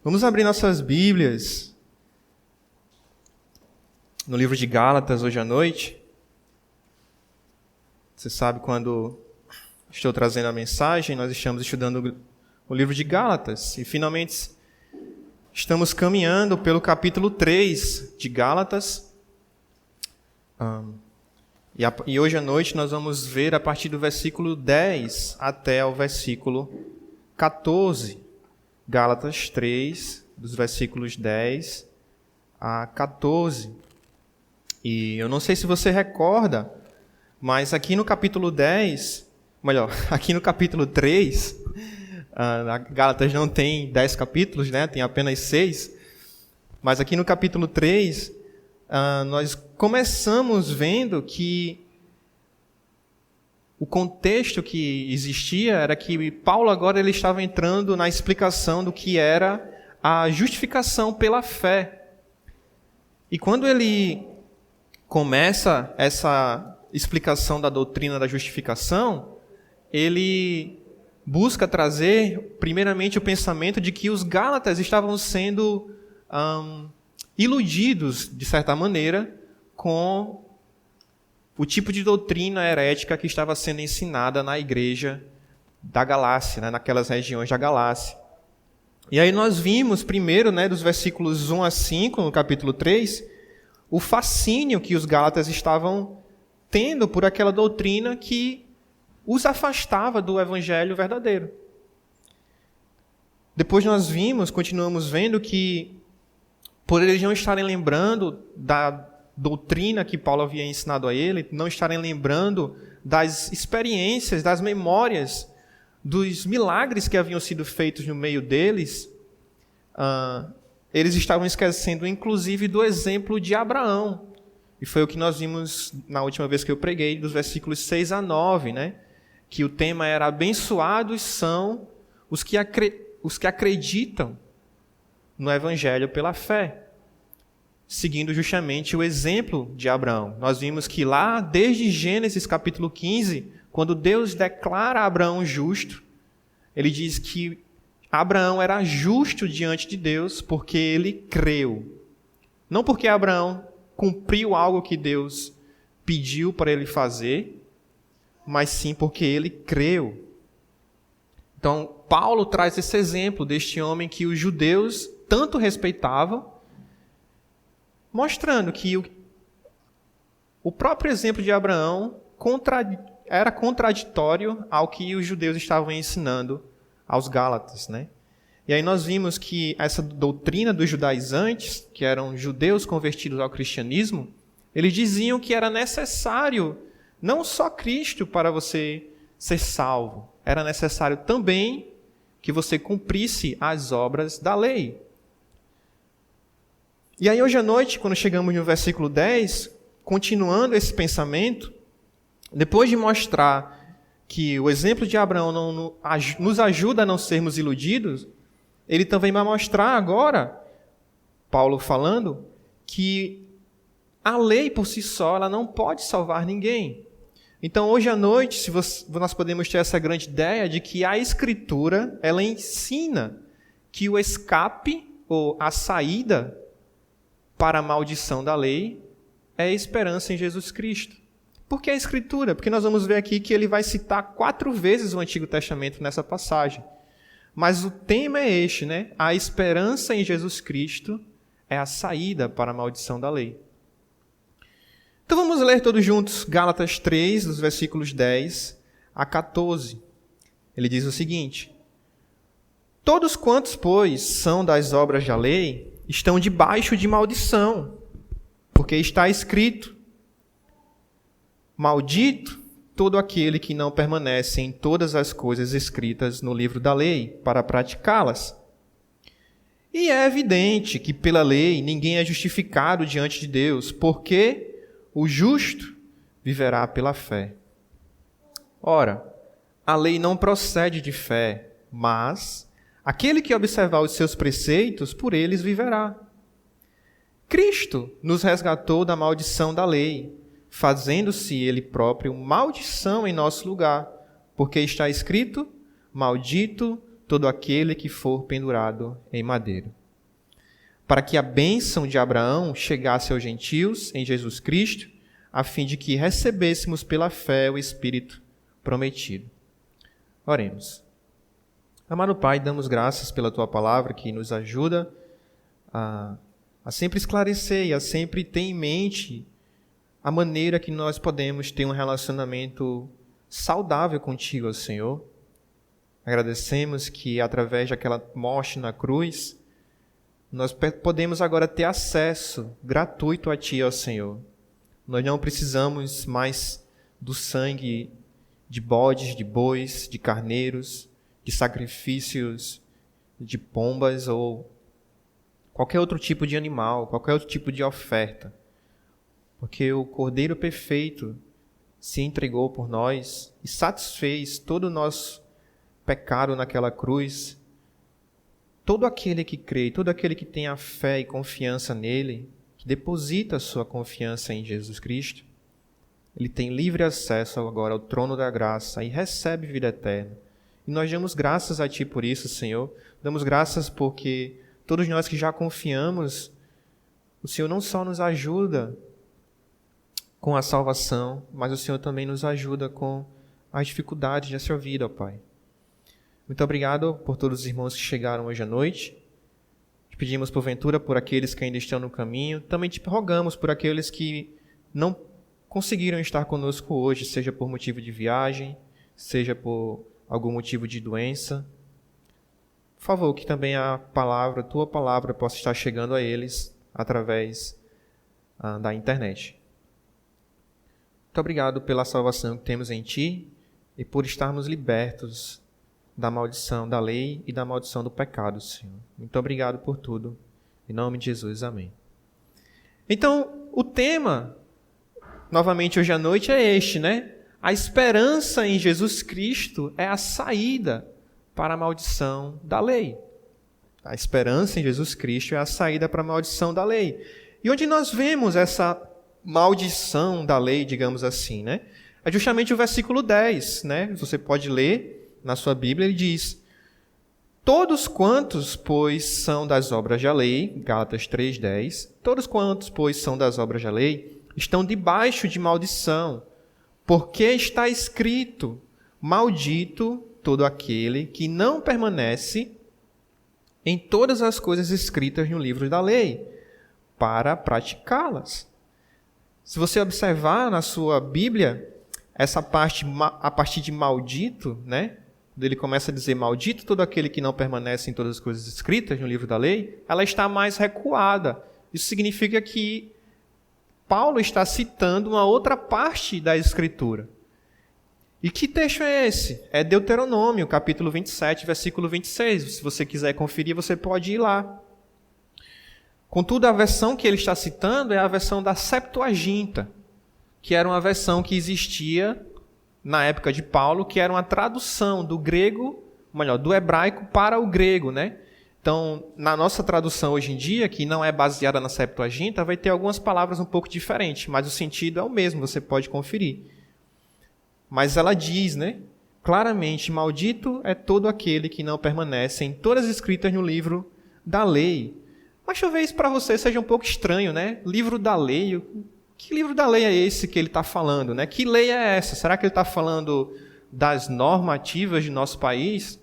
Vamos abrir nossas Bíblias no livro de Gálatas hoje à noite. Você sabe, quando estou trazendo a mensagem, nós estamos estudando o livro de Gálatas e finalmente estamos caminhando pelo capítulo 3 de Gálatas. E hoje à noite nós vamos ver a partir do versículo 10 até o versículo 14. Gálatas 3, dos versículos 10 a 14. E eu não sei se você recorda, mas aqui no capítulo 10, aqui no capítulo 3, Gálatas não tem 10 capítulos, né? Tem apenas 6. Mas aqui no capítulo 3, nós começamos vendo que o contexto que existia era que Paulo agora ele estava entrando na explicação do que era a justificação pela fé. E quando ele começa essa explicação da doutrina da justificação, ele busca trazer, primeiramente, o pensamento de que os gálatas estavam sendo iludidos, de certa maneira, com o tipo de doutrina herética que estava sendo ensinada na igreja da Galácia, né, naquelas regiões da Galácia. E aí nós vimos primeiro, dos versículos 1 a 5, no capítulo 3, o fascínio que os gálatas estavam tendo por aquela doutrina que os afastava do evangelho verdadeiro. Depois nós continuamos vendo que, por eles não estarem lembrando da doutrina que Paulo havia ensinado a ele, não estarem lembrando das experiências, das memórias, dos milagres que haviam sido feitos no meio deles, eles estavam esquecendo, inclusive, do exemplo de Abraão. E foi o que nós vimos na última vez que eu preguei, dos versículos 6 a 9, que o tema era: abençoados são os que acreditam no Evangelho pela fé, seguindo justamente o exemplo de Abraão. Nós vimos que lá, desde Gênesis capítulo 15, quando Deus declara Abraão justo, ele diz que Abraão era justo diante de Deus porque ele creu. Não porque Abraão cumpriu algo que Deus pediu para ele fazer, mas sim porque ele creu. Então, Paulo traz esse exemplo deste homem que os judeus tanto respeitavam, mostrando que o próprio exemplo de Abraão era contraditório ao que os judeus estavam ensinando aos gálatas, E aí nós vimos que essa doutrina dos judaizantes, que eram judeus convertidos ao cristianismo, eles diziam que era necessário não só Cristo para você ser salvo, era necessário também que você cumprisse as obras da lei. E aí hoje à noite, quando chegamos no versículo 10, continuando esse pensamento, depois de mostrar que o exemplo de Abraão nos ajuda a não sermos iludidos, ele também vai mostrar agora, Paulo falando, que a lei por si só ela não pode salvar ninguém. Então hoje à noite, nós podemos ter essa grande ideia de que a Escritura ela ensina que o escape ou a saída para a maldição da lei é a esperança em Jesus Cristo. Por que a Escritura? Porque nós vamos ver aqui que ele vai citar 4 vezes o Antigo Testamento nessa passagem. Mas o tema é este, A esperança em Jesus Cristo é a saída para a maldição da lei. Então vamos ler todos juntos Gálatas 3, dos versículos 10 a 14. Ele diz o seguinte: todos quantos, pois, são das obras da lei, estão debaixo de maldição, porque está escrito: maldito todo aquele que não permanece em todas as coisas escritas no livro da lei, para praticá-las. E é evidente que pela lei ninguém é justificado diante de Deus, porque o justo viverá pela fé. Ora, a lei não procede de fé, mas aquele que observar os seus preceitos, por eles viverá. Cristo nos resgatou da maldição da lei, fazendo-se ele próprio maldição em nosso lugar, porque está escrito: maldito todo aquele que for pendurado em madeiro. Para que a bênção de Abraão chegasse aos gentios em Jesus Cristo, a fim de que recebêssemos pela fé o Espírito prometido. Oremos. Amado Pai, damos graças pela Tua palavra que nos ajuda a sempre esclarecer e a sempre ter em mente a maneira que nós podemos ter um relacionamento saudável contigo, Senhor. Agradecemos que através daquela morte na cruz, nós podemos agora ter acesso gratuito a Ti, ó Senhor. Nós não precisamos mais do sangue de bodes, de bois, de carneiros, de sacrifícios de pombas ou qualquer outro tipo de animal, qualquer outro tipo de oferta. Porque o Cordeiro perfeito se entregou por nós e satisfez todo o nosso pecado naquela cruz. Todo aquele que crê, todo aquele que tem a fé e confiança nele, que deposita a sua confiança em Jesus Cristo, ele tem livre acesso agora ao trono da graça e recebe vida eterna. E nós damos graças a Ti por isso, Senhor. Damos graças porque todos nós que já confiamos, o Senhor não só nos ajuda com a salvação, mas o Senhor também nos ajuda com as dificuldades dessa vida, ó Pai. Muito obrigado por todos os irmãos que chegaram hoje à noite. Te pedimos porventura por aqueles que ainda estão no caminho. Também te rogamos por aqueles que não conseguiram estar conosco hoje, seja por motivo de viagem, seja por algum motivo de doença. Por favor, que também a Tua palavra possa estar chegando a eles através da internet. Muito obrigado pela salvação que temos em Ti e por estarmos libertos da maldição da lei e da maldição do pecado, Senhor. Muito obrigado por tudo. Em nome de Jesus, amém. Então, o tema, novamente hoje à noite, é este, né? A esperança em Jesus Cristo é a saída para a maldição da lei. A esperança em Jesus Cristo é a saída para a maldição da lei. E onde nós vemos essa maldição da lei, digamos assim, né? É justamente o versículo 10, né? Você pode ler na sua Bíblia, ele diz: todos quantos, pois, são das obras da lei, Gálatas 3:10, todos quantos, pois, são das obras da lei, estão debaixo de maldição, porque está escrito: maldito todo aquele que não permanece em todas as coisas escritas no livro da lei, para praticá-las. Se você observar na sua Bíblia, essa parte, a partir de maldito, né? Quando ele começa a dizer maldito todo aquele que não permanece em todas as coisas escritas no livro da lei, ela está mais recuada. Isso significa que Paulo está citando uma outra parte da Escritura. E que texto é esse? É Deuteronômio, capítulo 27, versículo 26. Se você quiser conferir, você pode ir lá. Contudo, a versão que ele está citando é a versão da Septuaginta, que era uma versão que existia na época de Paulo, que era uma tradução do grego, melhor, do hebraico para o grego, né? Então, na nossa tradução hoje em dia, que não é baseada na Septuaginta, vai ter algumas palavras um pouco diferentes, mas o sentido é o mesmo, você pode conferir. Mas ela diz, né, claramente: maldito é todo aquele que não permanece em todas as escritas no livro da lei. Mas talvez para você seja um pouco estranho, né? Livro da lei. Que livro da lei é esse que ele está falando, né? Que lei é essa? Será que ele está falando das normativas de nosso país?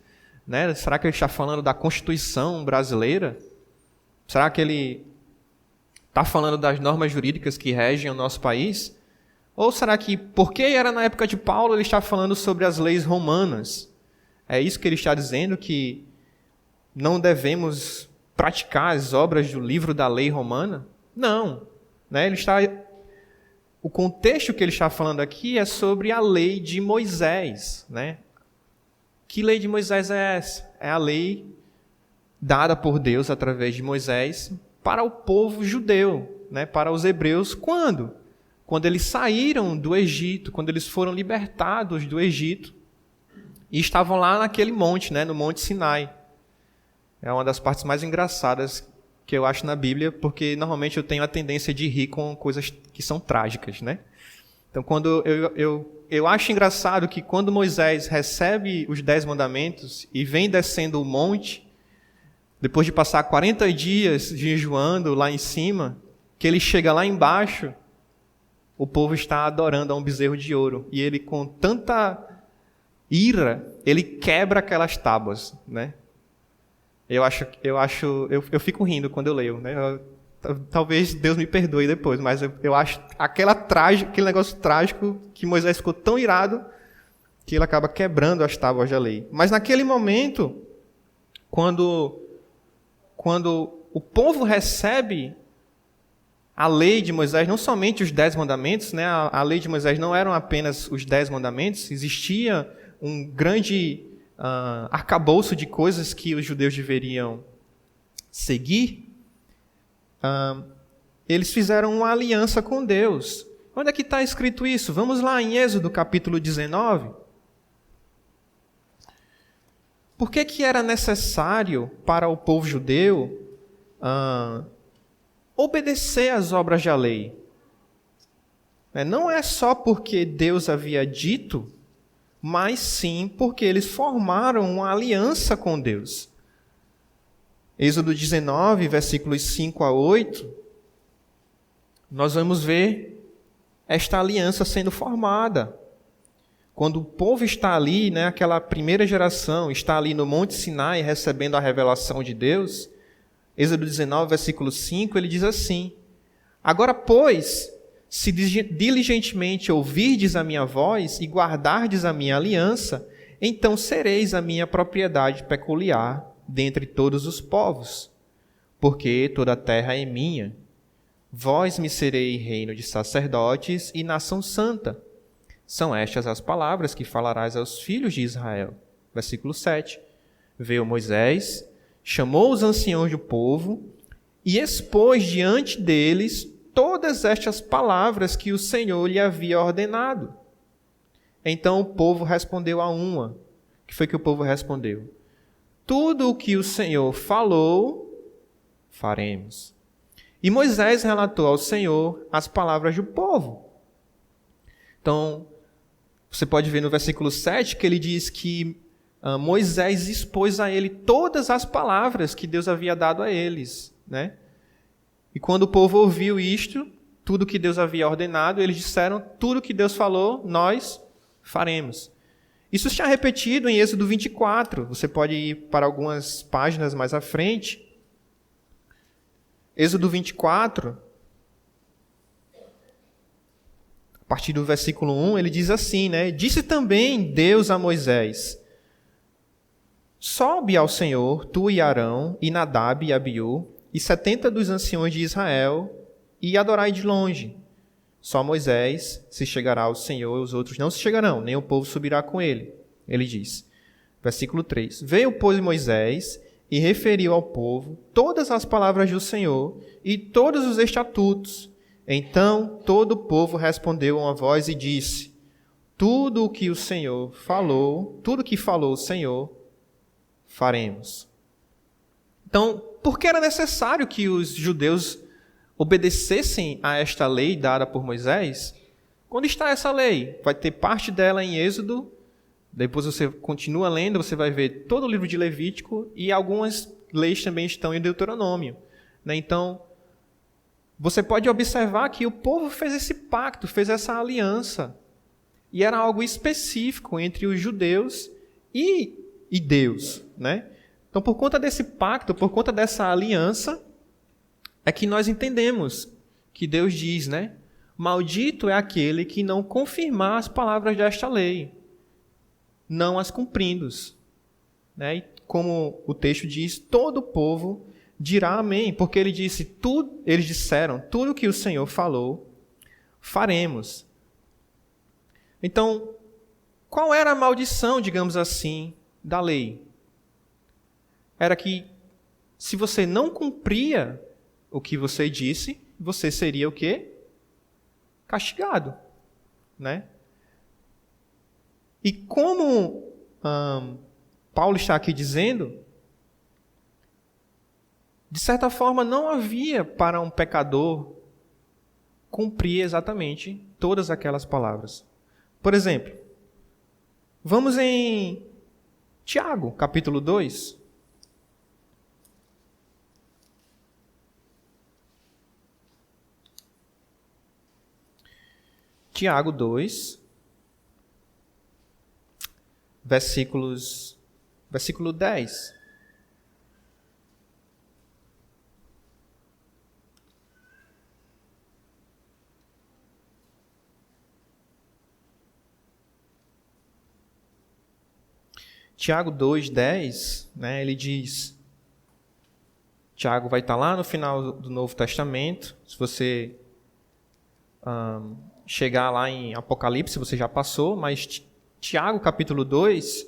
Né? Será que ele está falando da Constituição brasileira? Será que ele está falando das normas jurídicas que regem o nosso país? Ou será que, porque era na época de Paulo, ele está falando sobre as leis romanas? É isso que ele está dizendo, que não devemos praticar as obras do livro da lei romana? Não. Né? O contexto que ele está falando aqui é sobre a lei de Moisés, né? Que lei de Moisés é essa? É a lei dada por Deus através de Moisés para o povo judeu, né? Para os hebreus. Quando? Quando eles saíram do Egito, quando eles foram libertados do Egito e estavam lá naquele monte, né? No Monte Sinai. É uma das partes mais engraçadas que eu acho na Bíblia, porque normalmente eu tenho a tendência de rir com coisas que são trágicas, né? Então, quando eu acho engraçado que quando Moisés recebe os 10 mandamentos e vem descendo o monte, depois de passar 40 dias jejuando lá em cima, que ele chega lá embaixo, o povo está adorando a um bezerro de ouro. E ele, com tanta ira, ele quebra aquelas tábuas, né? Eu fico rindo quando eu leio, né? Talvez Deus me perdoe depois, mas eu acho aquele negócio trágico que Moisés ficou tão irado que ele acaba quebrando as tábuas da lei. Mas naquele momento, quando o povo recebe a lei de Moisés, não somente os 10 mandamentos, né? A lei de Moisés não eram apenas os 10 mandamentos, existia um grande arcabouço de coisas que os judeus deveriam seguir. Eles fizeram uma aliança com Deus. Onde é que está escrito isso? Vamos lá em Êxodo capítulo 19. Por que era necessário para o povo judeu obedecer às obras da lei? Não é só porque Deus havia dito, mas sim porque eles formaram uma aliança com Deus. Êxodo 19, versículos 5 a 8, nós vamos ver esta aliança sendo formada. Quando o povo está ali, né, aquela primeira geração, está ali no Monte Sinai recebendo a revelação de Deus, Êxodo 19, versículo 5, ele diz assim: Agora, pois, se diligentemente ouvirdes a minha voz e guardardes a minha aliança, então sereis a minha propriedade peculiar dentre todos os povos, porque toda a terra é minha. Vós me sereis reino de sacerdotes e nação santa. São estas as palavras que falarás aos filhos de Israel. Versículo 7. Veio Moisés, chamou os anciãos do povo e expôs diante deles todas estas palavras que o Senhor lhe havia ordenado. Então o povo respondeu a uma. O que foi que o povo respondeu? Tudo o que o Senhor falou, faremos. E Moisés relatou ao Senhor as palavras do povo. Então, você pode ver no versículo 7 que ele diz que Moisés expôs a ele todas as palavras que Deus havia dado a eles, né? E quando o povo ouviu isto, tudo que Deus havia ordenado, eles disseram, tudo que Deus falou, nós faremos. Isso está repetido em Êxodo 24. Você pode ir para algumas páginas mais à frente. Êxodo 24, a partir do versículo 1, ele diz assim, né? Disse também Deus a Moisés: Sobe ao Senhor, tu e Arão, e Nadab e Abiú, e 70 dos anciões de Israel, e adorai de longe. Só Moisés se chegará ao Senhor, os outros não se chegarão, nem o povo subirá com ele. Ele diz, versículo 3, Veio, pois, Moisés e referiu ao povo todas as palavras do Senhor e todos os estatutos. Então todo o povo respondeu a uma voz e disse, tudo o que o Senhor falou, tudo que falou o Senhor, faremos. Então, por que era necessário que os judeus obedecessem a esta lei dada por Moisés? Onde está essa lei? Vai ter parte dela em Êxodo, depois você continua lendo, você vai ver todo o livro de Levítico e algumas leis também estão em Deuteronômio. Então, você pode observar que o povo fez esse pacto, fez essa aliança. E era algo específico entre os judeus e Deus, né? Então, por conta desse pacto, por conta dessa aliança, é que nós entendemos que Deus diz, né? Maldito é aquele que não confirmar as palavras desta lei, não as cumprindo. Né? E como o texto diz, todo o povo dirá amém, porque eles disseram, tudo que o Senhor falou, faremos. Então, qual era a maldição, digamos assim, da lei? Era que, se você não cumpria o que você disse, você seria o quê? Castigado, né? E como Paulo está aqui dizendo, de certa forma não havia para um pecador cumprir exatamente todas aquelas palavras. Por exemplo, vamos em Tiago, capítulo 2. Tiago 2, versículo 10. Tiago 2:10, né, ele diz... Tiago vai estar lá no final do Novo Testamento. Se você chegar lá em Apocalipse, você já passou, mas Tiago, capítulo 2,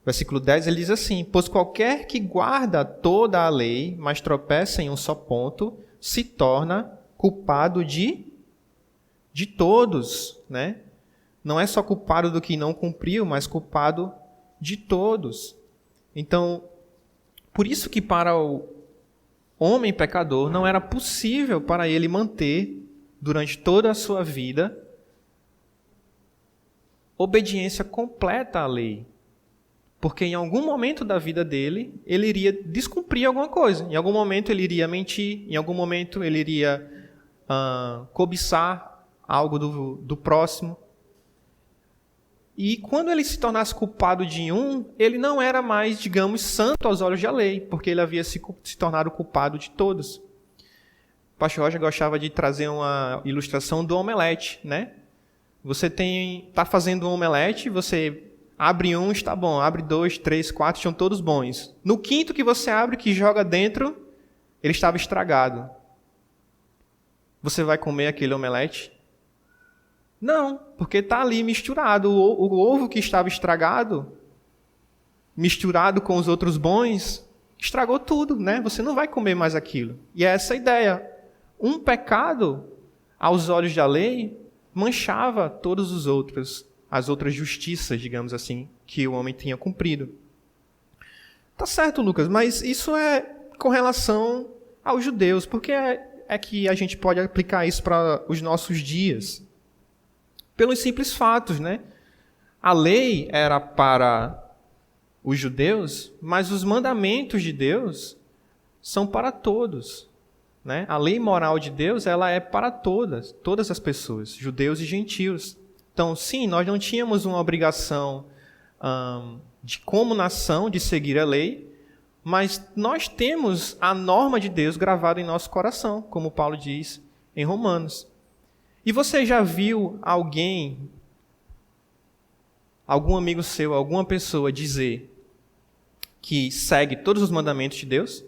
versículo 10, ele diz assim: pois qualquer que guarda toda a lei, mas tropeça em um só ponto, se torna culpado de todos, né? Não é só culpado do que não cumpriu, mas culpado de todos. Então, por isso que para o homem pecador não era possível para ele manter, durante toda a sua vida, obediência completa à lei. Porque em algum momento da vida dele, ele iria descumprir alguma coisa. Em algum momento ele iria mentir, em algum momento ele iria cobiçar algo do próximo. E quando ele se tornasse culpado de um, ele não era mais, digamos, santo aos olhos da lei, porque ele havia se tornado culpado de todos. O pastor Roger gostava de trazer uma ilustração do omelete, né? Você está fazendo um omelete, você abre um, está bom, abre 2, 3, 4, estão todos bons. No quinto que você abre, que joga dentro, ele estava estragado. Você vai comer aquele omelete? Não, porque está ali misturado. O ovo que estava estragado, misturado com os outros bons, estragou tudo, né? Você não vai comer mais aquilo. E é essa a ideia. Um pecado, aos olhos da lei, manchava todos os outros, as outras justiças, digamos assim, que o homem tinha cumprido. Tá certo, Lucas, mas isso é com relação aos judeus. Por que é que a gente pode aplicar isso para os nossos dias? Pelos simples fatos, né? A lei era para os judeus, mas os mandamentos de Deus são para todos, né? A lei moral de Deus, ela é para todas as pessoas, judeus e gentios. Então, sim, nós não tínhamos uma obrigação de como nação de seguir a lei, mas nós temos a norma de Deus gravada em nosso coração, como Paulo diz em Romanos. E você já viu alguém, algum amigo seu, alguma pessoa dizer que segue todos os mandamentos de Deus?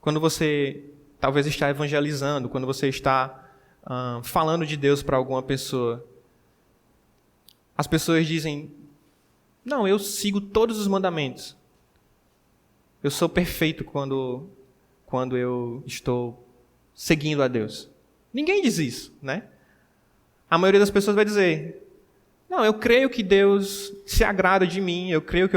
Quando você talvez está evangelizando, quando você está falando de Deus para alguma pessoa, as pessoas dizem: não, eu sigo todos os mandamentos. Eu sou perfeito quando eu estou seguindo a Deus. Ninguém diz isso, né? A maioria das pessoas vai dizer: não, eu creio que Deus se agrada de mim, eu creio que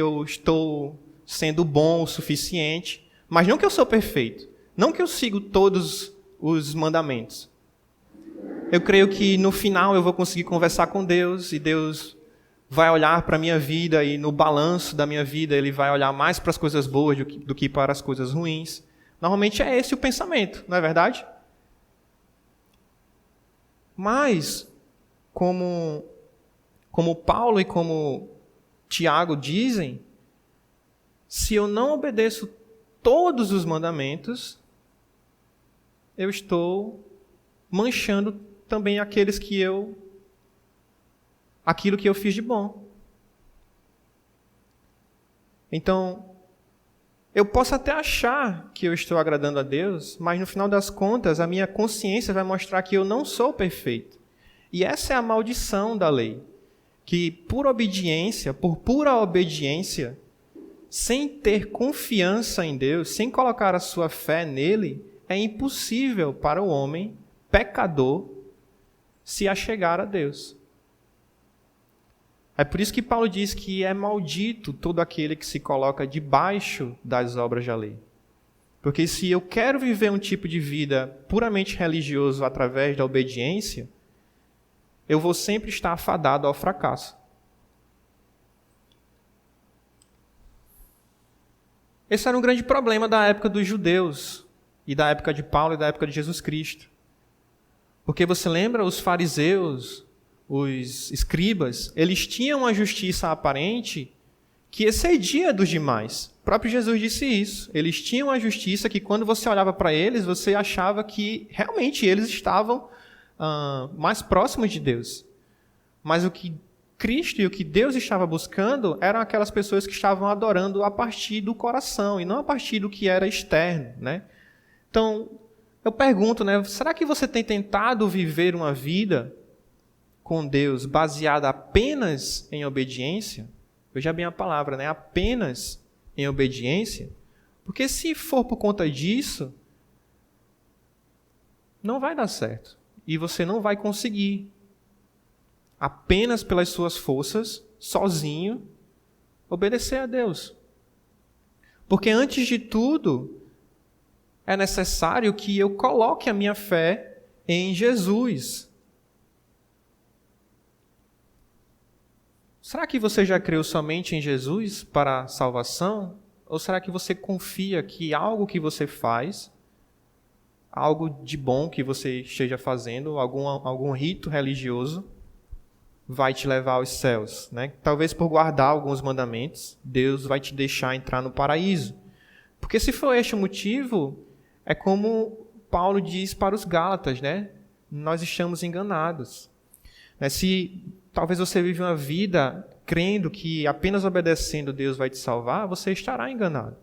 eu estou sendo bom o suficiente, mas não que eu sou perfeito, não que eu sigo todos os mandamentos. Eu creio que no final eu vou conseguir conversar com Deus e Deus vai olhar para a minha vida e no balanço da minha vida Ele vai olhar mais para as coisas boas do que para as coisas ruins. Normalmente é esse o pensamento, não é verdade? Mas, como Paulo e como Tiago dizem, se eu não obedeço todos os mandamentos, eu estou manchando também aquilo que eu fiz de bom. Então, eu posso até achar que eu estou agradando a Deus, mas no final das contas, a minha consciência vai mostrar que eu não sou perfeito. E essa é a maldição da lei. Que por pura obediência, sem ter confiança em Deus, sem colocar a sua fé nele, é impossível para o homem pecador se achegar a Deus. É por isso que Paulo diz que é maldito todo aquele que se coloca debaixo das obras da lei. Porque se eu quero viver um tipo de vida puramente religioso através da obediência, eu vou sempre estar afadado ao fracasso. Esse era um grande problema da época dos judeus, e da época de Paulo e da época de Jesus Cristo. Porque você lembra, os fariseus, os escribas, eles tinham uma justiça aparente que excedia dos demais. O próprio Jesus disse isso. Eles tinham uma justiça que, quando você olhava para eles, você achava que realmente eles estavam mais próximos de Deus. Mas o que Cristo e o que Deus estava buscando eram aquelas pessoas que estavam adorando a partir do coração e não a partir do que era externo, né? Então, eu pergunto, né, será que você tem tentado viver uma vida com Deus baseada apenas em obediência? Veja bem a palavra, né? Apenas em obediência. Porque se for por conta disso, não vai dar certo. E você não vai conseguir, apenas pelas suas forças, sozinho, obedecer a Deus. Porque antes de tudo, é necessário que eu coloque a minha fé em Jesus. Será que você já creu somente em Jesus para a salvação? Ou será que você confia que algo que você faz, algo de bom que você esteja fazendo, algum rito religioso, vai te levar aos céus, né? Talvez por guardar alguns mandamentos, Deus vai te deixar entrar no paraíso. Porque se for este o motivo, é como Paulo diz para os Gálatas, né? Nós estamos enganados. Se talvez você vive uma vida crendo que apenas obedecendo Deus vai te salvar, você estará enganado.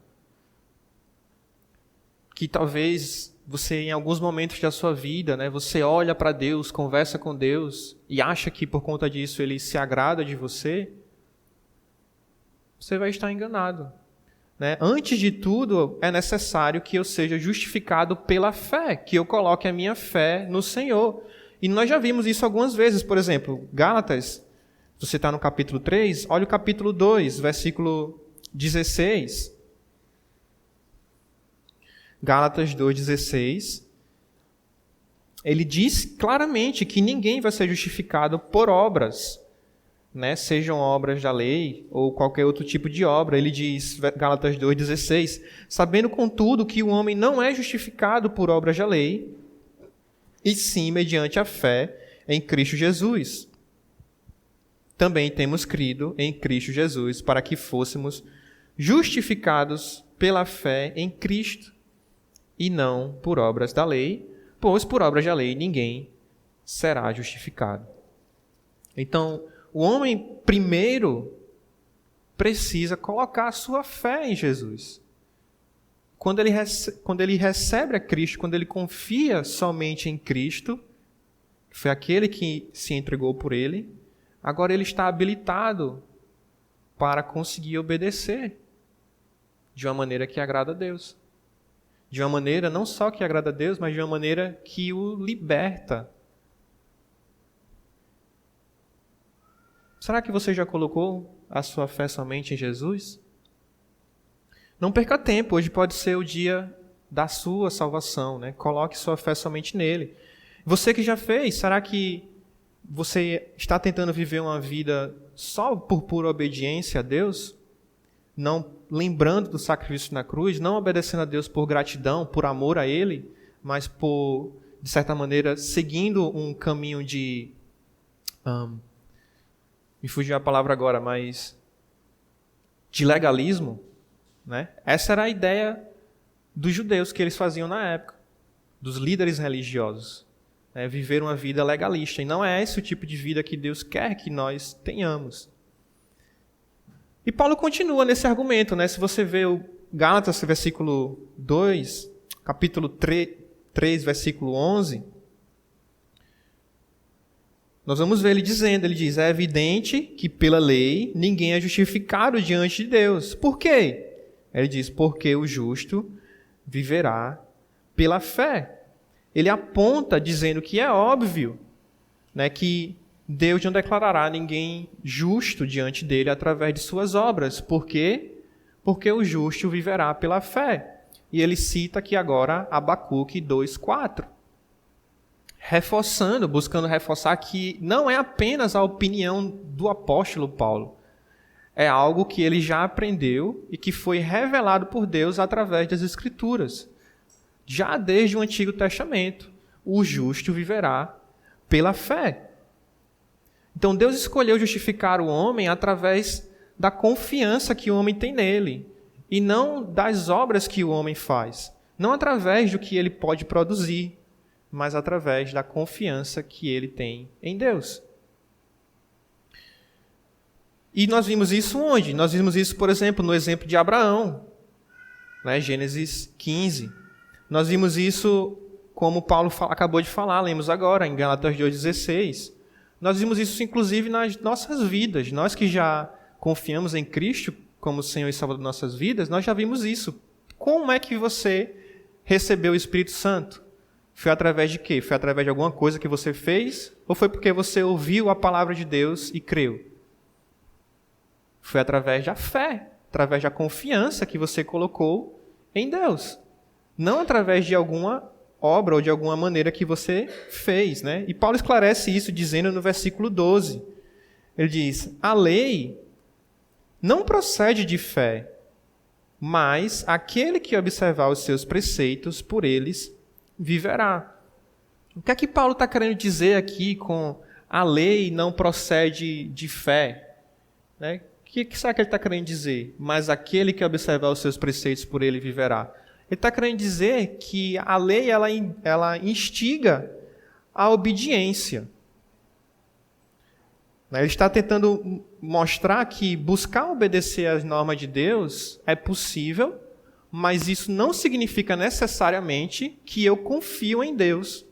Que talvez você, em alguns momentos da sua vida, né, você olha para Deus, conversa com Deus e acha que por conta disso Ele se agrada de você, você vai estar enganado. Né? Antes de tudo, é necessário que eu seja justificado pela fé, que eu coloque a minha fé no Senhor. E nós já vimos isso algumas vezes. Por exemplo, Gálatas, você está no capítulo 3, olha o capítulo 2, versículo 16. Gálatas 2,16. Ele diz claramente que ninguém vai ser justificado por obras, né? Sejam obras da lei ou qualquer outro tipo de obra. Ele diz, Gálatas 2,16, sabendo, contudo, que o homem não é justificado por obras da lei, e sim mediante a fé em Cristo Jesus. Também temos crido em Cristo Jesus para que fôssemos justificados pela fé em Cristo e não por obras da lei, pois por obras da lei ninguém será justificado. Então, o homem primeiro precisa colocar a sua fé em Jesus. Quando ele recebe a Cristo, quando ele confia somente em Cristo, foi aquele que se entregou por ele, agora ele está habilitado para conseguir obedecer de uma maneira que agrada a Deus. De uma maneira não só que agrada a Deus, mas de uma maneira que o liberta. Será que você já colocou a sua fé somente em Jesus? Não perca tempo, hoje pode ser o dia da sua salvação, né? Coloque sua fé somente nele. Você que já fez, será que você está tentando viver uma vida só por pura obediência a Deus? Não lembrando do sacrifício na cruz, não obedecendo a Deus por gratidão, por amor a Ele, mas por, de certa maneira, seguindo um caminho de... me fugiu a palavra agora, mas... de legalismo, né? Essa era a ideia dos judeus que eles faziam na época, dos líderes religiosos. Viver uma vida legalista. E não é esse o tipo de vida que Deus quer que nós tenhamos. E Paulo continua nesse argumento, né? Se você vê o Gálatas, versículo 2, capítulo 3, versículo 11, nós vamos ver ele dizendo, ele diz, é evidente que pela lei ninguém é justificado diante de Deus. Por quê? Ele diz, porque o justo viverá pela fé. Ele aponta dizendo que é óbvio, né, que Deus não declarará ninguém justo diante dele através de suas obras. Por quê? Porque o justo viverá pela fé. e ele cita aqui agora Abacuque 2:4. Buscando reforçar que não é apenas a opinião do apóstolo Paulo. É algo que ele já aprendeu e que foi revelado por Deus através das Escrituras. Já desde o Antigo Testamento, o justo viverá pela fé. Então Deus escolheu justificar o homem através da confiança que o homem tem nele, e não das obras que o homem faz. Não através do que ele pode produzir, mas através da confiança que ele tem em Deus. E nós vimos isso onde? Nós vimos isso, por exemplo, no exemplo de Abraão, né? Gênesis 15. Nós vimos isso, como Paulo acabou de falar, lemos agora, em Gálatas 2:16. Nós vimos isso, inclusive, nas nossas vidas. Nós que já confiamos em Cristo como Senhor e Salvador de nossas vidas, nós já vimos isso. Como é que você recebeu o Espírito Santo? Foi através de quê? Foi através de alguma coisa que você fez? Ou foi porque você ouviu a palavra de Deus e creu? Foi através da fé, através da confiança que você colocou em Deus. Não através de alguma obra ou de alguma maneira que você fez, né? E Paulo esclarece isso dizendo no versículo 12. Ele diz: a lei não procede de fé, mas aquele que observar os seus preceitos, por eles viverá. O que é que Paulo está querendo dizer aqui com a lei não procede de fé? Né? O que será que ele está querendo dizer? Mas aquele que observar os seus preceitos, por ele viverá. Ele está querendo dizer que a lei ela instiga a obediência. Ele está tentando mostrar que buscar obedecer às normas de Deus é possível, mas isso não significa necessariamente que eu confio em Deus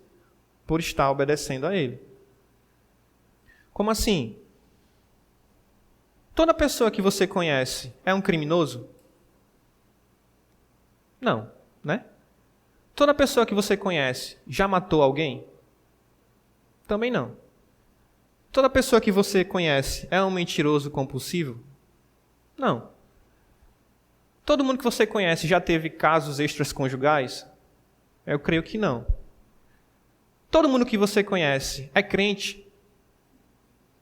por estar obedecendo a Ele. Como assim? Toda pessoa que você conhece é um criminoso? Não, né? Toda pessoa que você conhece já matou alguém? Também não. Toda pessoa que você conhece é um mentiroso compulsivo? Não. Todo mundo que você conhece já teve casos extraconjugais? Eu creio que não. Todo mundo que você conhece é crente?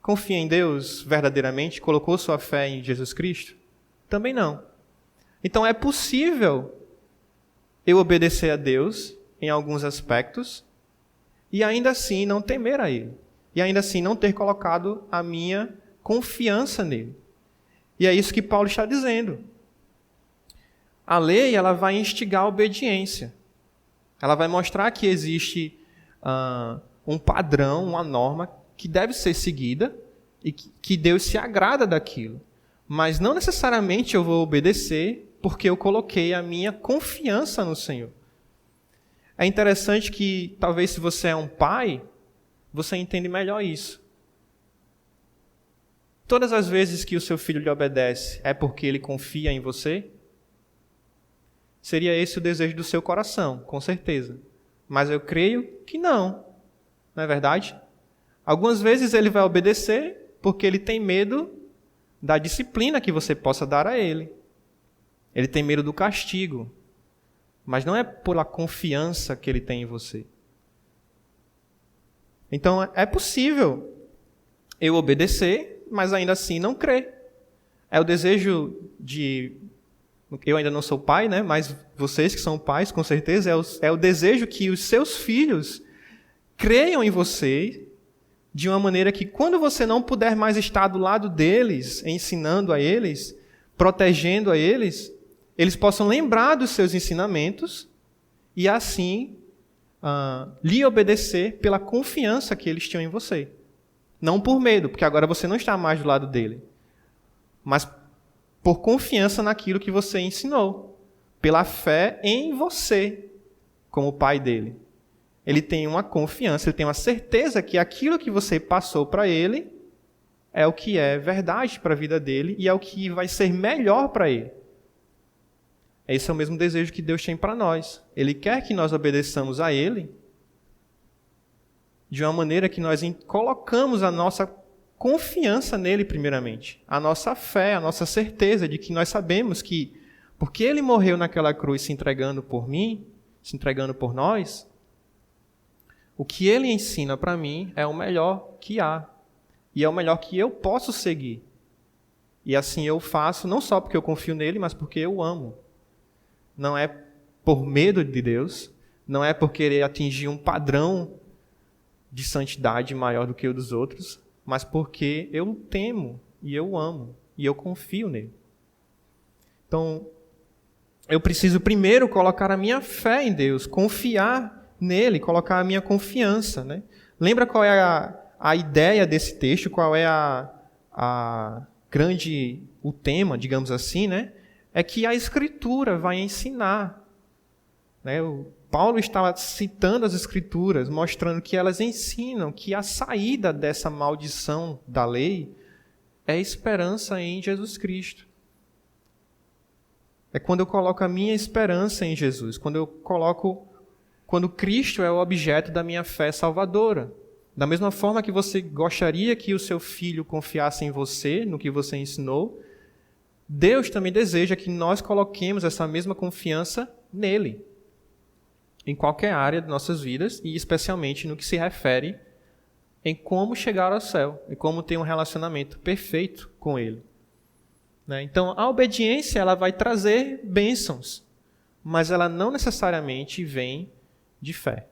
Confia em Deus verdadeiramente? Colocou sua fé em Jesus Cristo? Também não. Então é possível eu obedecer a Deus em alguns aspectos e ainda assim não temer a Ele. E ainda assim não ter colocado a minha confiança nele. E é isso que Paulo está dizendo. A lei ela vai instigar a obediência. Ela vai mostrar que existe um padrão, uma norma que deve ser seguida e que Deus se agrada daquilo. Mas não necessariamente eu vou obedecer porque eu coloquei a minha confiança no Senhor. É interessante que talvez se você é um pai, você entende melhor isso. Todas as vezes que o seu filho lhe obedece, é porque ele confia em você? Seria esse o desejo do seu coração, com certeza. Mas eu creio que não. Não é verdade? Algumas vezes ele vai obedecer porque ele tem medo da disciplina que você possa dar a ele. Ele tem medo do castigo. Mas não é pela confiança que ele tem em você. Então, é possível eu obedecer, mas ainda assim não crer. É o desejo de... Eu ainda não sou pai, né? Mas vocês que são pais, com certeza, é o desejo que os seus filhos creiam em você de uma maneira que, quando você não puder mais estar do lado deles, ensinando a eles, protegendo a eles, eles possam lembrar dos seus ensinamentos e, assim, lhe obedecer pela confiança que eles tinham em você. Não por medo, porque agora você não está mais do lado dele, mas por confiança naquilo que você ensinou, pela fé em você, como pai dele. Ele tem uma confiança, ele tem uma certeza que aquilo que você passou para ele é o que é verdade para a vida dele e é o que vai ser melhor para ele. Esse é o mesmo desejo que Deus tem para nós. Ele quer que nós obedeçamos a Ele de uma maneira que nós colocamos a nossa confiança nele primeiramente. A nossa fé, a nossa certeza de que nós sabemos que Porque ele morreu naquela cruz se entregando por mim, se entregando por nós, o que ele ensina para mim é o melhor que há. E é o melhor que eu posso seguir. E assim eu faço, não só porque eu confio nele, mas porque eu amo. Não é por medo de Deus, não é por querer atingir um padrão de santidade maior do que o dos outros, mas porque eu o temo e eu o amo e eu confio nele. Então, eu preciso primeiro colocar a minha fé em Deus, confiar nele, colocar a minha confiança, né? Lembra qual é a ideia desse texto, qual é o tema, digamos assim, né? É que a Escritura vai ensinar. Né? O Paulo estava citando as Escrituras, mostrando que elas ensinam que a saída dessa maldição da lei é esperança em Jesus Cristo. É quando eu coloco a minha esperança em Jesus, quando Cristo é o objeto da minha fé salvadora. Da mesma forma que você gostaria que o seu filho confiasse em você, no que você ensinou, Deus também deseja que nós coloquemos essa mesma confiança nele, em qualquer área de nossas vidas, e especialmente no que se refere em como chegar ao céu, e como ter um relacionamento perfeito com ele. Então, a obediência ela vai trazer bênçãos, mas ela não necessariamente vem de fé.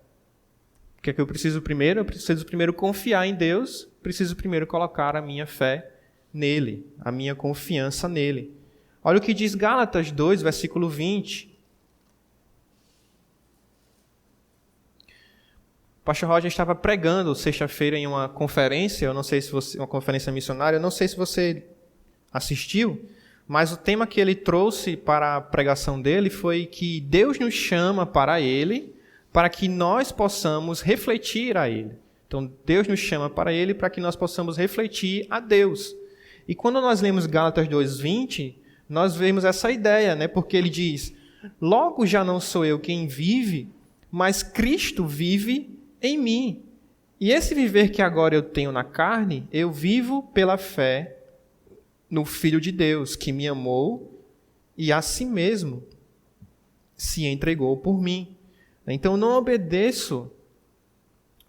O que é que eu preciso primeiro? Eu preciso primeiro confiar em Deus, preciso primeiro colocar a minha fé nele, a minha confiança nele. Olha o que diz Gálatas 2, versículo 20. O pastor Roger estava pregando sexta-feira em uma conferência, eu não sei se uma conferência missionária, eu não sei se você assistiu, mas o tema que ele trouxe para a pregação dele foi que Deus nos chama para ele, para que nós possamos refletir a ele. Então, Deus nos chama para ele para que nós possamos refletir a Deus. E quando nós lemos Gálatas 2:20, nós vemos essa ideia, né? Porque ele diz, logo já não sou eu quem vive, mas Cristo vive em mim. E esse viver que agora eu tenho na carne, eu vivo pela fé no Filho de Deus, que me amou e a si mesmo se entregou por mim. Então, eu não obedeço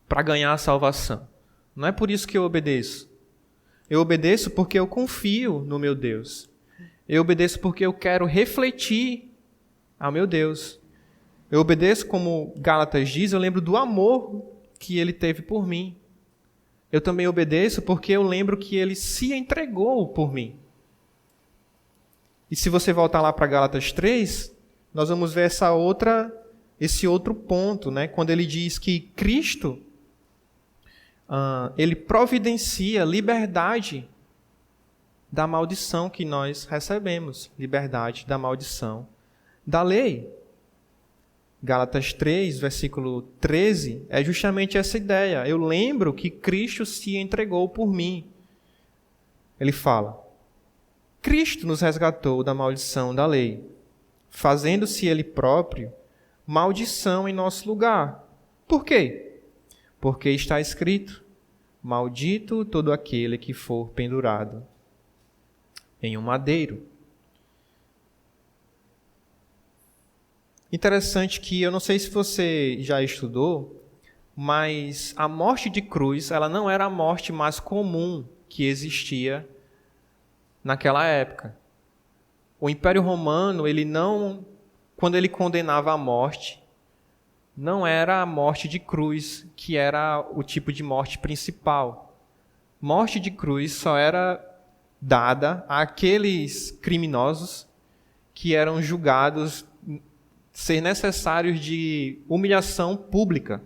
para ganhar a salvação. Não é por isso que eu obedeço. Eu obedeço porque eu confio no meu Deus. Eu obedeço porque eu quero refletir ao meu Deus. Eu obedeço, como Gálatas diz, eu lembro do amor que ele teve por mim. Eu também obedeço porque eu lembro que ele se entregou por mim. E se você voltar lá para Gálatas 3, nós vamos ver esse outro ponto, né? Quando ele diz que Cristo ele providencia liberdade da maldição que nós recebemos, liberdade da maldição da lei. Gálatas 3, versículo 13, é justamente essa ideia. Eu lembro que Cristo se entregou por mim. Ele fala, Cristo nos resgatou da maldição da lei, fazendo-se Ele próprio maldição em nosso lugar. Por quê? Porque está escrito, maldito todo aquele que for pendurado em um madeiro. Interessante que, eu não sei se você já estudou, mas a morte de cruz, ela não era a morte mais comum que existia naquela época. O Império Romano, quando ele condenava a morte, não era a morte de cruz que era o tipo de morte principal. Morte de cruz só era dada àqueles criminosos que eram julgados ser necessários de humilhação pública.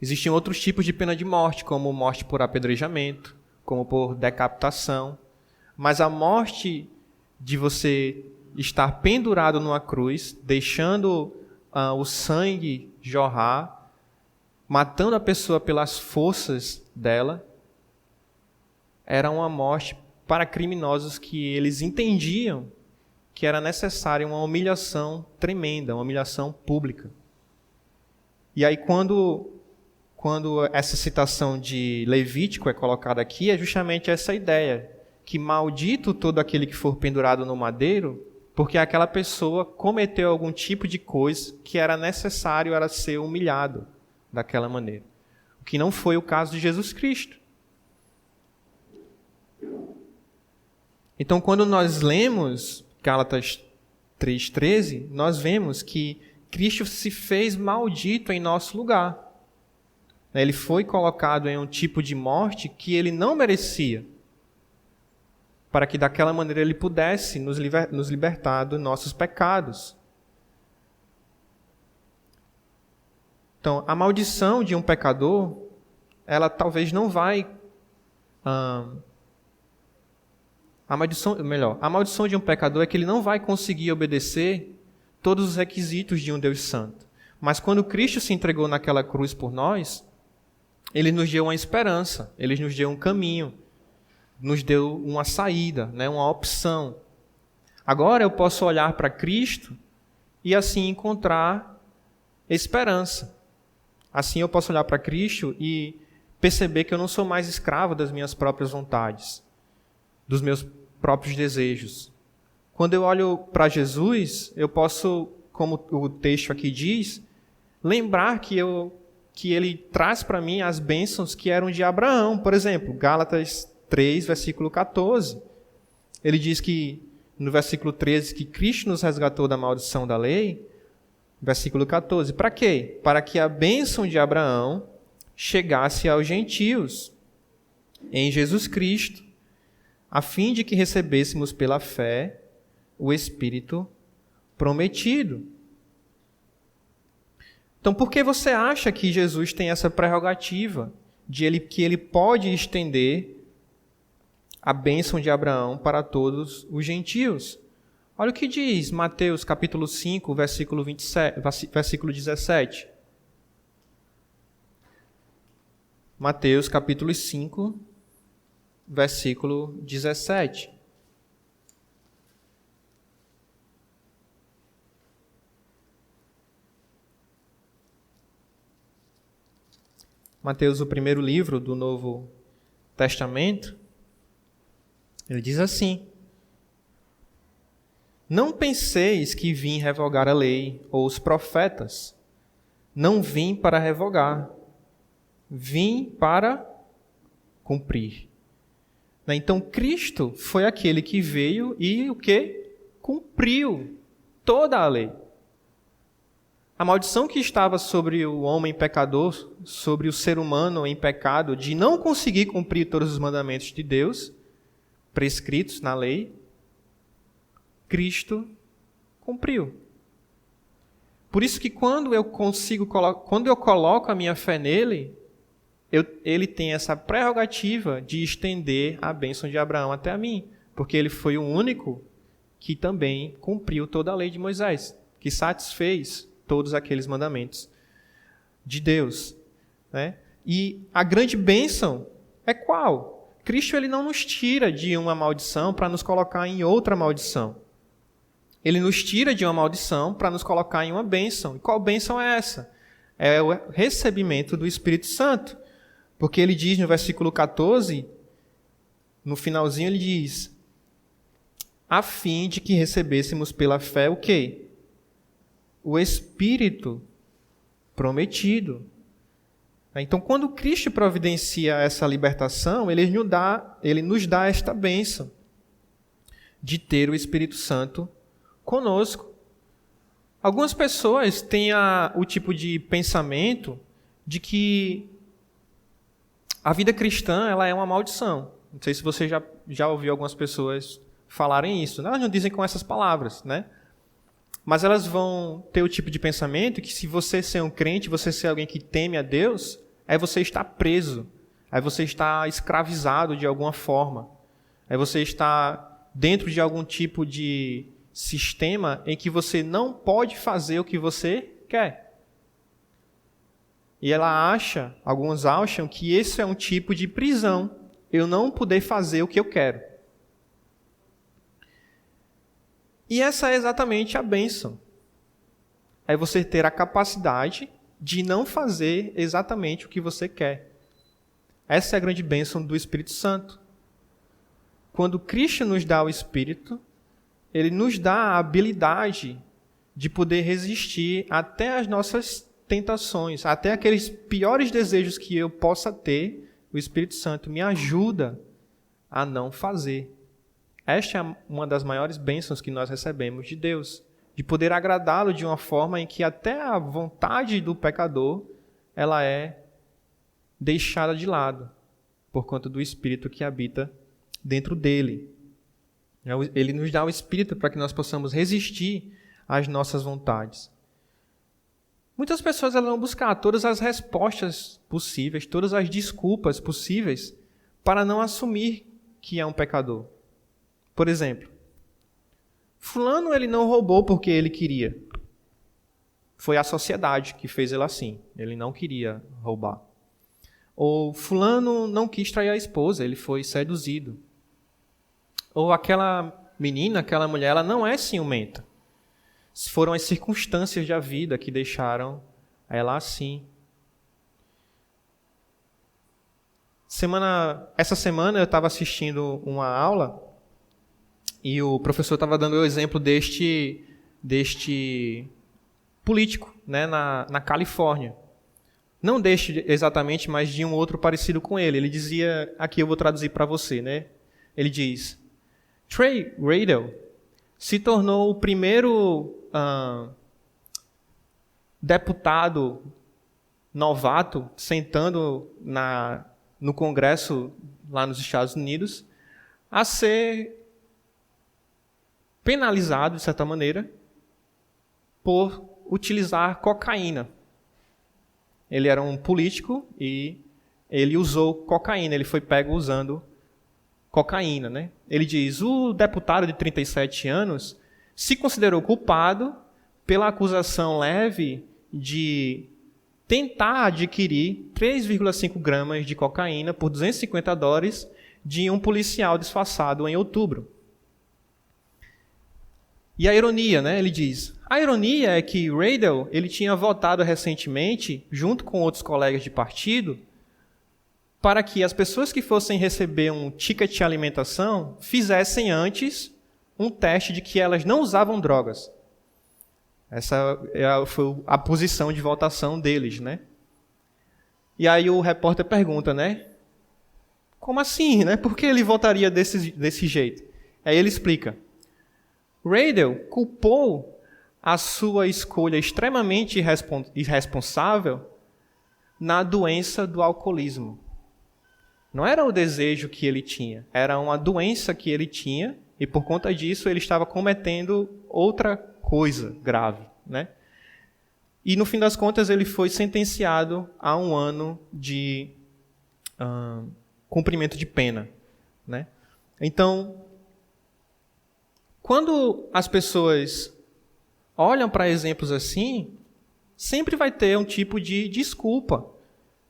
Existiam outros tipos de pena de morte, como morte por apedrejamento, como por decapitação. Mas a morte de você estar pendurado numa cruz, deixando o sangue jorrar, matando a pessoa pelas forças dela, era uma morte para criminosos que eles entendiam que era necessária uma humilhação tremenda, uma humilhação pública. E aí, quando essa citação de Levítico é colocada aqui, é justamente essa ideia, que maldito todo aquele que for pendurado no madeiro, porque aquela pessoa cometeu algum tipo de coisa que era necessário era ser humilhado daquela maneira. O que não foi o caso de Jesus Cristo. Então, quando nós lemos Gálatas 3,13, nós vemos que Cristo se fez maldito em nosso lugar. Ele foi colocado em um tipo de morte que ele não merecia, para que daquela maneira ele pudesse nos libertar dos nossos pecados. Então, a maldição de um pecador, ela talvez não vai... A maldição de um pecador é que ele não vai conseguir obedecer todos os requisitos de um Deus santo. Mas quando Cristo se entregou naquela cruz por nós, ele nos deu uma esperança, ele nos deu um caminho, nos deu uma saída, uma opção. Agora eu posso olhar para Cristo e assim encontrar esperança. Assim eu posso olhar para Cristo e perceber que eu não sou mais escravo das minhas próprias vontades, dos meus próprios desejos. Quando eu olho para Jesus, eu posso, como o texto aqui diz, lembrar que ele traz para mim as bênçãos que eram de Abraão. Por exemplo, Gálatas 3, versículo 14. Ele diz que, no versículo 13, que Cristo nos resgatou da maldição da lei. Versículo 14. Para quê? Para que a bênção de Abraão chegasse aos gentios em Jesus Cristo, a fim de que recebêssemos pela fé o Espírito prometido. Então, por que você acha que Jesus tem essa prerrogativa que ele pode estender a bênção de Abraão para todos os gentios? Olha o que diz Mateus capítulo 5, versículo 17. Mateus capítulo 5, versículo 17. Mateus, o primeiro livro do Novo Testamento, ele diz assim: Não penseis que vim revogar a lei ou os profetas. Não vim para revogar, vim para cumprir. Então, Cristo foi aquele que veio e o quê? Cumpriu toda a lei. A maldição que estava sobre o homem pecador, sobre o ser humano em pecado, de não conseguir cumprir todos os mandamentos de Deus, prescritos na lei, Cristo cumpriu. Por isso que quando eu coloco a minha fé nele, ele tem essa prerrogativa de estender a bênção de Abraão até a mim, porque ele foi o único que também cumpriu toda a lei de Moisés, que satisfez todos aqueles mandamentos de Deus. E a grande bênção é qual? Cristo ele não nos tira de uma maldição para nos colocar em outra maldição. Ele nos tira de uma maldição para nos colocar em uma bênção. E qual bênção é essa? É o recebimento do Espírito Santo. Porque ele diz no versículo 14, no finalzinho ele diz, a fim de que recebêssemos pela fé o quê? O Espírito prometido. Então, quando Cristo providencia essa libertação, ele nos dá esta bênção de ter o Espírito Santo conosco. Algumas pessoas têm o tipo de pensamento de que a vida cristã ela é uma maldição. Não sei se você já ouviu algumas pessoas falarem isso. Elas não dizem com essas palavras, Mas elas vão ter o tipo de pensamento que se você ser um crente, você ser alguém que teme a Deus, aí você está preso, aí você está escravizado de alguma forma, aí você está dentro de algum tipo de sistema em que você não pode fazer o que você quer. E alguns acham que esse é um tipo de prisão, eu não poder fazer o que eu quero. E essa é exatamente a bênção. É você ter a capacidade de não fazer exatamente o que você quer. Essa é a grande bênção do Espírito Santo. quando Cristo nos dá o Espírito, ele nos dá a habilidade de poder resistir até as nossas tentações, até aqueles piores desejos que eu possa ter. O Espírito Santo me ajuda a não fazer. Esta é uma das maiores bênçãos que nós recebemos de Deus, de poder agradá-lo de uma forma em que até a vontade do pecador ela é deixada de lado por conta do Espírito que habita dentro dele. Ele nos dá o Espírito para que nós possamos resistir às nossas vontades. Muitas pessoas elas vão buscar todas as respostas possíveis, todas as desculpas possíveis para não assumir que é um pecador. Por exemplo, fulano ele não roubou porque ele queria. Foi a sociedade que fez ele assim. Ele não queria roubar. Ou fulano não quis trair a esposa, ele foi seduzido. Ou aquela menina, aquela mulher, ela não é ciumenta. Foram as circunstâncias da vida que deixaram ela assim. Essa semana eu estava assistindo uma aula e o professor estava dando o exemplo deste político, né, na Califórnia. Não deste exatamente, mas de um outro parecido com ele. Ele dizia, aqui eu vou traduzir para você, né? Ele diz, Trey Radel se tornou o primeiro deputado novato sentando no Congresso lá nos Estados Unidos a ser penalizado, de certa maneira, por utilizar cocaína. Ele era um político e ele usou cocaína, ele foi pego usando cocaína, né? Ele diz, o deputado de 37 anos se considerou culpado pela acusação leve de tentar adquirir 3,5 gramas de cocaína por $250 de um policial disfarçado em outubro. E a ironia, né? Ele diz, a ironia é que Radel ele tinha votado recentemente, junto com outros colegas de partido, para que as pessoas que fossem receber um ticket de alimentação fizessem antes um teste de que elas não usavam drogas. Essa foi a posição de votação deles, né? E aí o repórter pergunta, né? Como assim, né? Por que ele votaria desse jeito? Aí ele explica. Radel culpou a sua escolha extremamente irresponsável na doença do alcoolismo. Não era o desejo que ele tinha, era uma doença que ele tinha e por conta disso ele estava cometendo outra coisa grave, né? E no fim das contas ele foi sentenciado a 1 ano de cumprimento de pena, né? Então, quando as pessoas olham para exemplos assim, sempre vai ter um tipo de desculpa,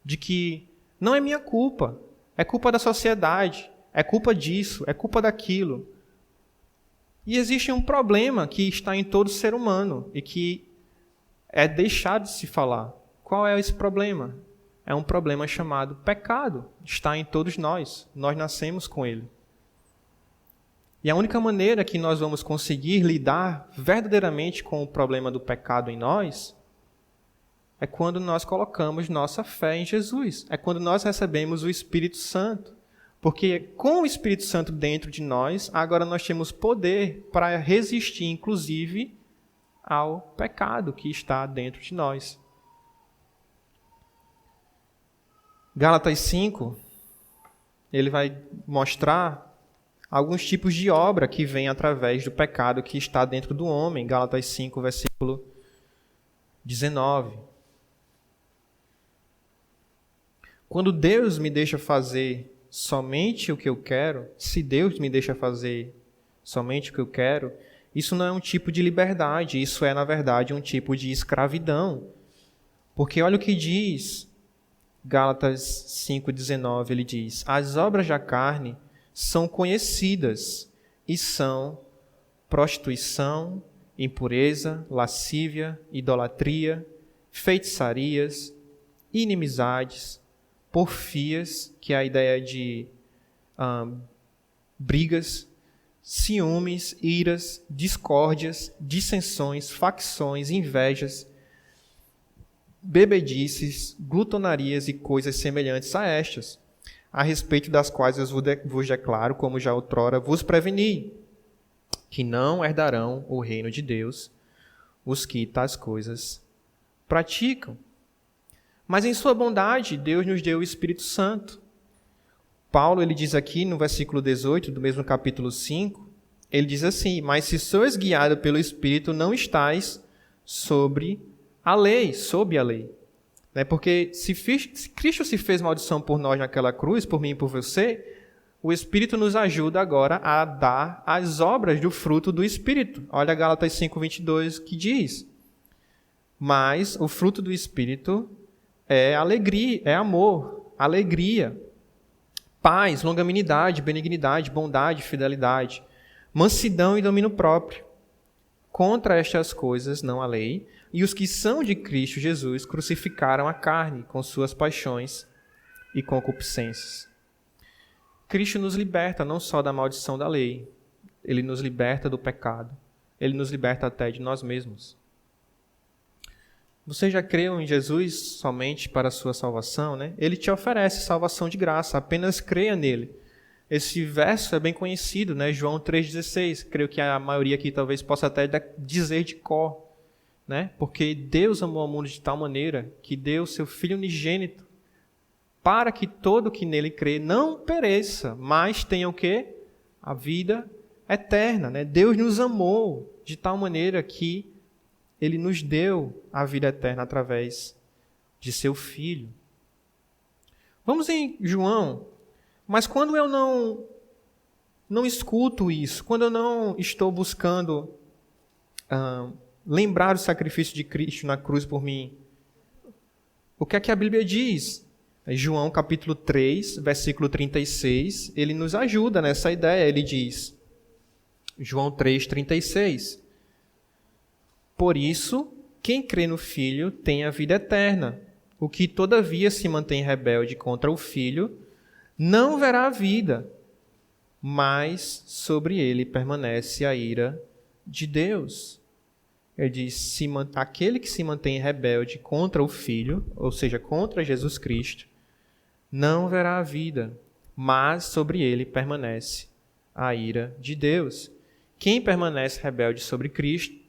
de que não é minha culpa, é culpa da sociedade, é culpa disso, é culpa daquilo. E existe um problema que está em todo ser humano e que é deixado de se falar. Qual é esse problema? É um problema chamado pecado. Está em todos nós. Nós nascemos com ele. E a única maneira que nós vamos conseguir lidar verdadeiramente com o problema do pecado em nós é quando nós colocamos nossa fé em Jesus. É quando nós recebemos o Espírito Santo. Porque com o Espírito Santo dentro de nós, agora nós temos poder para resistir, inclusive, ao pecado que está dentro de nós. Gálatas 5, ele vai mostrar alguns tipos de obra que vêm através do pecado que está dentro do homem. Gálatas 5, versículo 19. Quando Deus me deixa fazer somente o que eu quero, se Deus me deixa fazer somente o que eu quero, isso não é um tipo de liberdade, isso é, na verdade, um tipo de escravidão. Porque olha o que diz Gálatas 5,19, ele diz, as obras da carne são conhecidas e são prostituição, impureza, lascívia, idolatria, feitiçarias, inimizades, porfias, que é a ideia de brigas, ciúmes, iras, discórdias, dissensões, facções, invejas, bebedices, glutonarias e coisas semelhantes a estas, a respeito das quais eu vos declaro, como já outrora vos preveni, que não herdarão o reino de Deus os que tais coisas praticam. Mas em sua bondade, Deus nos deu o Espírito Santo. Paulo, ele diz aqui no versículo 18 do mesmo capítulo 5, ele diz assim: mas se sois guiados pelo Espírito, não estáis sob a lei. Porque se Cristo se fez maldição por nós naquela cruz, por mim e por você, o Espírito nos ajuda agora a dar as obras do fruto do Espírito. Olha Gálatas 5:22 que diz: mas o fruto do Espírito é alegria, é amor, alegria, paz, longanimidade, benignidade, bondade, fidelidade, mansidão e domínio próprio. Contra estas coisas não há lei, e os que são de Cristo Jesus crucificaram a carne com suas paixões e concupiscências. Cristo nos liberta não só da maldição da lei, ele nos liberta do pecado, ele nos liberta até de nós mesmos. Você já creu em Jesus somente para a sua salvação, né? Ele te oferece salvação de graça, apenas creia nele. Esse verso é bem conhecido, né? João 3,16. Creio que a maioria aqui talvez possa até dizer de cor, né? Porque Deus amou o mundo de tal maneira que deu o seu Filho unigênito para que todo que nele crê não pereça, mas tenha o quê? A vida eterna, né? Deus nos amou de tal maneira que ele nos deu a vida eterna através de seu Filho. Vamos em João. Mas quando eu não escuto isso, quando eu não estou buscando lembrar o sacrifício de Cristo na cruz por mim, o que é que a Bíblia diz? João capítulo 3, versículo 36, ele nos ajuda nessa ideia. Ele diz, João 3, 36, por isso, quem crê no Filho tem a vida eterna. O que todavia se mantém rebelde contra o Filho não verá a vida, mas sobre ele permanece a ira de Deus. Ele diz, aquele que se mantém rebelde contra o Filho, ou seja, contra Jesus Cristo, não verá a vida, mas sobre ele permanece a ira de Deus. Quem permanece rebelde sobre Cristo,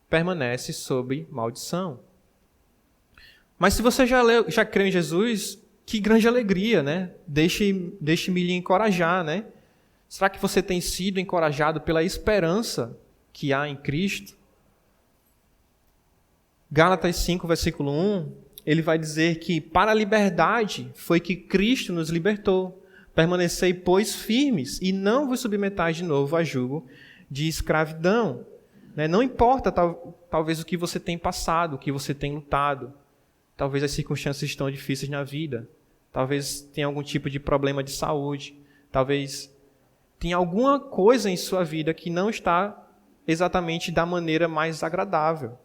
permanece sob maldição. Mas se você já creu em Jesus, que grande alegria, né? Deixe-me lhe encorajar, né? Será que você tem sido encorajado pela esperança que há em Cristo? Gálatas 5, versículo 1, ele vai dizer que para a liberdade foi que Cristo nos libertou. Permanecei, pois, firmes e não vos submetais de novo a jugo de escravidão. Não importa talvez o que você tem passado, o que você tem lutado. Talvez as circunstâncias estão difíceis na vida. Talvez tenha algum tipo de problema de saúde. Talvez tenha alguma coisa em sua vida que não está exatamente da maneira mais agradável.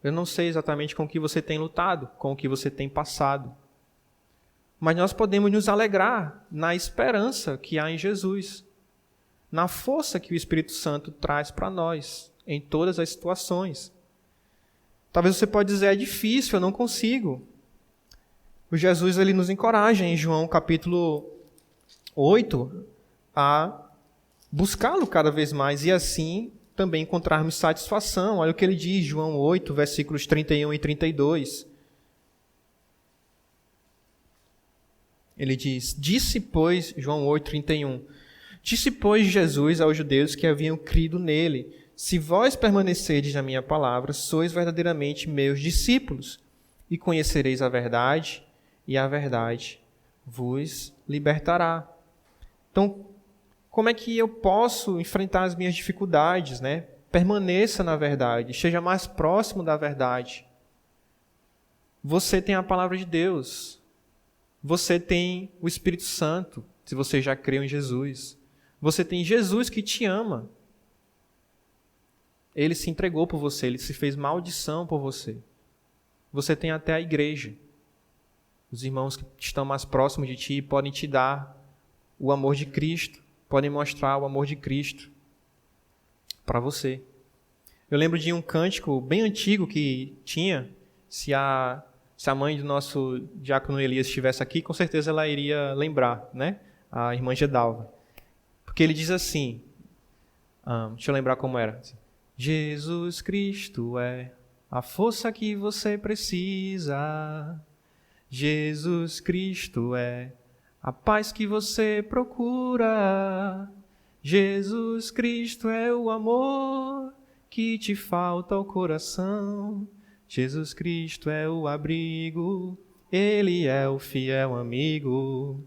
Eu não sei exatamente com o que você tem lutado, com o que você tem passado. Mas nós podemos nos alegrar na esperança que há em Jesus, na força que o Espírito Santo traz para nós, em todas as situações. Talvez você pode dizer, é difícil, eu não consigo. O Jesus ele nos encoraja em João capítulo 8 a buscá-lo cada vez mais e assim também encontrarmos satisfação. Olha o que ele diz, João 8, versículos 31 e 32. Ele diz, João 8, 31, disse, pois, Jesus aos judeus que haviam crido nele, se vós permanecerdes na minha palavra, sois verdadeiramente meus discípulos, e conhecereis a verdade, e a verdade vos libertará. Então, como é que eu posso enfrentar as minhas dificuldades, né? Permaneça na verdade, esteja mais próximo da verdade. Você tem a palavra de Deus. Você tem o Espírito Santo, se você já creu em Jesus. Você tem Jesus que te ama. Ele se entregou por você, ele se fez maldição por você. Você tem até a igreja. Os irmãos que estão mais próximos de ti podem te dar o amor de Cristo, podem mostrar o amor de Cristo para você. Eu lembro de um cântico bem antigo que tinha, se a mãe do nosso diácono Elias estivesse aqui, com certeza ela iria lembrar, né? A irmã Gedalva. Porque ele diz assim, deixa eu lembrar como era. Jesus Cristo é a força que você precisa. Jesus Cristo é a paz que você procura. Jesus Cristo é o amor que te falta ao coração. Jesus Cristo é o abrigo, Ele é o fiel amigo.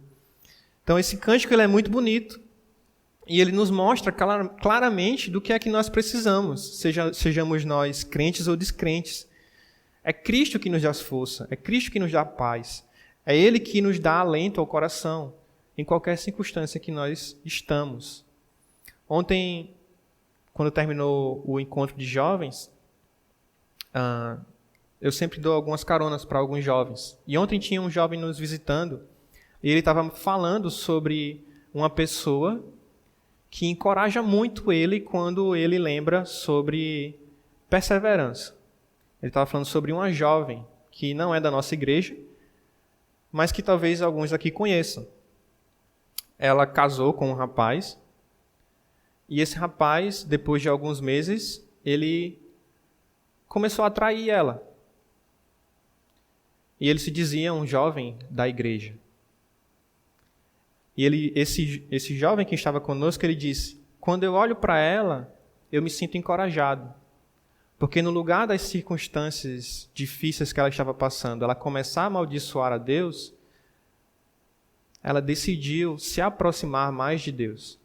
Então esse cântico ele é muito bonito e ele nos mostra claramente do que é que nós precisamos, sejamos nós crentes ou descrentes. É Cristo que nos dá força, é Cristo que nos dá paz, é Ele que nos dá alento ao coração, em qualquer circunstância que nós estamos. Ontem, quando terminou o encontro de jovens, eu sempre dou algumas caronas para alguns jovens. E ontem tinha um jovem nos visitando, e ele estava falando sobre uma pessoa que encoraja muito ele quando ele lembra sobre perseverança. Ele estava falando sobre uma jovem que não é da nossa igreja, mas que talvez alguns aqui conheçam. Ela casou com um rapaz, e esse rapaz, depois de alguns meses, ele começou a atrair ela. E ele se dizia um jovem da igreja. E esse jovem que estava conosco, ele disse, quando eu olho para ela, eu me sinto encorajado. Porque no lugar das circunstâncias difíceis que ela estava passando, ela começar a amaldiçoar a Deus, ela decidiu se aproximar mais de Deus.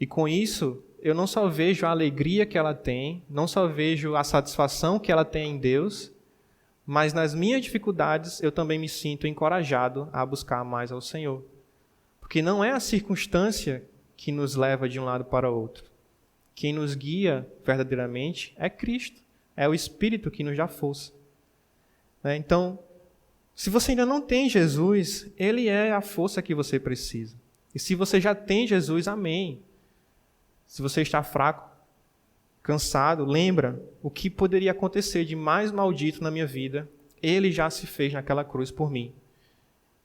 E com isso, eu não só vejo a alegria que ela tem, não só vejo a satisfação que ela tem em Deus, mas nas minhas dificuldades eu também me sinto encorajado a buscar mais ao Senhor. Porque não é a circunstância que nos leva de um lado para o outro. Quem nos guia verdadeiramente é Cristo, é o Espírito que nos dá força. Então, se você ainda não tem Jesus, Ele é a força que você precisa. E se você já tem Jesus, amém. Se você está fraco, cansado, lembra o que poderia acontecer de mais maldito na minha vida. Ele já se fez naquela cruz por mim.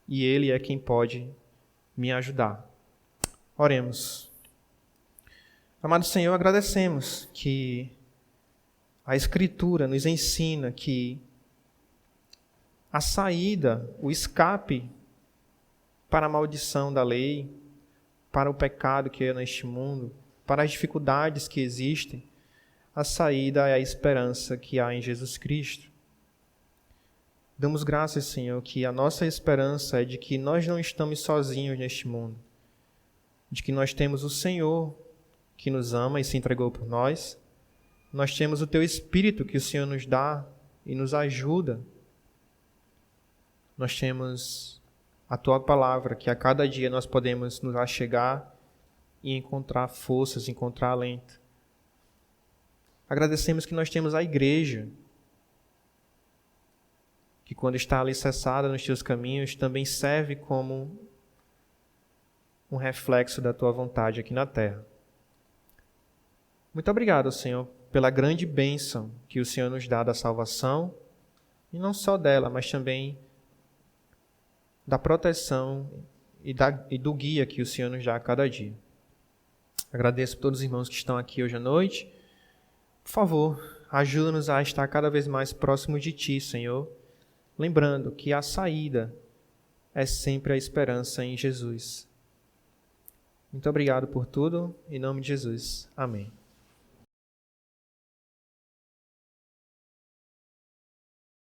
E Ele é quem pode me ajudar. Oremos. Amado Senhor, agradecemos que a Escritura nos ensina que a saída, o escape para a maldição da lei, para o pecado que é neste mundo, para as dificuldades que existem, a saída é a esperança que há em Jesus Cristo. Damos graças, Senhor, que a nossa esperança é de que nós não estamos sozinhos neste mundo, de que nós temos o Senhor que nos ama e se entregou por nós, nós temos o Teu Espírito que o Senhor nos dá e nos ajuda, nós temos a Tua Palavra que a cada dia nós podemos nos achegar e encontrar forças, encontrar alento. Agradecemos que nós temos a igreja, que quando está alicerçada nos Teus caminhos, também serve como um reflexo da Tua vontade aqui na terra. Muito obrigado, Senhor, pela grande bênção que o Senhor nos dá da salvação, e não só dela, mas também da proteção e do guia que o Senhor nos dá a cada dia. Agradeço a todos os irmãos que estão aqui hoje à noite. Por favor, ajuda-nos a estar cada vez mais próximos de Ti, Senhor, lembrando que a saída é sempre a esperança em Jesus. Muito obrigado por tudo, em nome de Jesus. Amém.